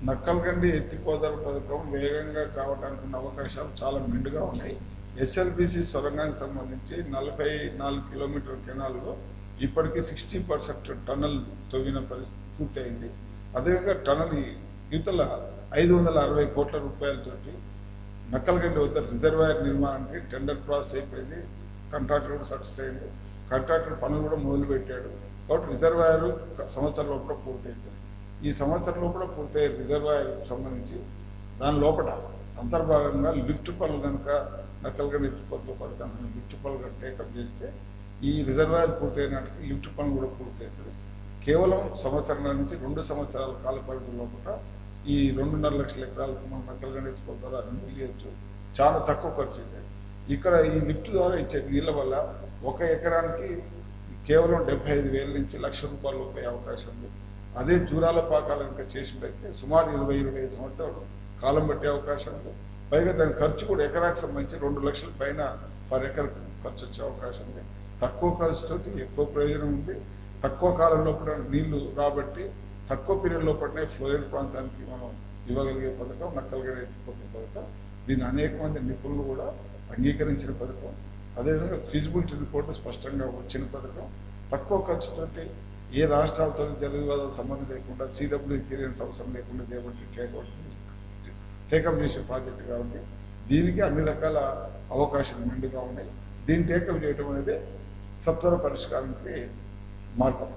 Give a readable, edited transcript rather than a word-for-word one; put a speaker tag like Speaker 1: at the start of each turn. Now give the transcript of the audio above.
Speaker 1: నక్కలగండి ఎత్తిపోతల పథకం వేగంగా కావడానికి ఉన్న అవకాశాలు చాలా మెండుగా ఉన్నాయి. ఎస్ఎల్బిసి సొరంగానికి సంబంధించి 44 కిలోమీటర్ల కెనాల్లో ఇప్పటికీ 60% టన్నల్ తవ్విన పరిస్థితి పూర్తయింది. అదేవిధంగా టన్నల్ యువతల 560 కోట్ల రూపాయలతోటి నక్కలగండి వద్ద రిజర్వాయర్ నిర్మాణానికి టెండర్ ప్రాసెస్ అయిపోయింది. కాంట్రాక్టర్ కూడా సక్సెస్ అయింది. కాంట్రాక్టర్ పనులు కూడా మొదలుపెట్టాడు. కాబట్టి రిజర్వాయర్ సంవత్సరం లోపల పూర్తయింది. ఈ సంవత్సరం లోపల పూర్తయ్యే రిజర్వాయర్ సంబంధించి దాని లోపల అంతర్భాగంగా లిఫ్ట్ పనులు కనుక నక్కలగండి ఎత్తిపోతల పథకాన్ని లిఫ్ట్ పనులు టేకప్ చేస్తే ఈ రిజర్వాయర్ పూర్తయినట్టుకి లిఫ్ట్ పనులు కూడా పూర్తవుతుంది. కేవలం సంవత్సరం నుంచి 2 సంవత్సరాల కాల పరిధి లోపల ఈ 2.5 లక్షల ఎకరాలకు మనం నక్కలగండి ఎత్తిపోతల నీళ్ళు ఇవ్వచ్చు. చాలా తక్కువ ఖర్చు అవుతాయి. ఇక్కడ ఈ లిఫ్ట్ ద్వారా ఇచ్చే నీళ్ళ వల్ల 1 ఎకరానికి కేవలం 75,000 నుంచి ₹1,00,000 పోయే అవకాశం ఉంది. అదే జూరాల పాకాలు కనుక చేసినట్లయితే సుమారు 20-25 సంవత్సరాలు కాలం పట్టే అవకాశం ఉంది. పైగా దాని ఖర్చు కూడా ఎకరాకు సంబంధించి 2 లక్షల పైన పర్ ఎకర్ ఖర్చు వచ్చే అవకాశం ఉంది. తక్కువ ఖర్చుతోటి ఎక్కువ ప్రయోజనం ఉంది. తక్కువ కాలం లోపల నీళ్లు రాబట్టి తక్కువ పీరియడ్ లోపలనే ఫ్లోరైడ్ ప్రాంతానికి మనం ఇవ్వగలిగే పథకం నక్కలగండి ఎత్తిపోతల పథకం. దీన్ని అనేక మంది నిపుణులు కూడా అంగీకరించిన పథకం. అదేవిధంగా ఫిజిబిలిటీ రిపోర్టు స్పష్టంగా వచ్చిన పథకం. తక్కువ ఖర్చుతోటి ఏ రాష్ట్రాలతో జల వివాదాల సంబంధం లేకుండా సిడబ్ల్యూ క్లియరెన్స్ అవసరం లేకుండా చేపట్టి టేకప్ చేసే ప్రాజెక్టు కాబట్టి దీనికి అన్ని రకాల అవకాశాలు మెండుగా ఉన్నాయి. దీన్ని టేకప్ చేయడం అనేది సత్వర పరిష్కారానికి మార్గం.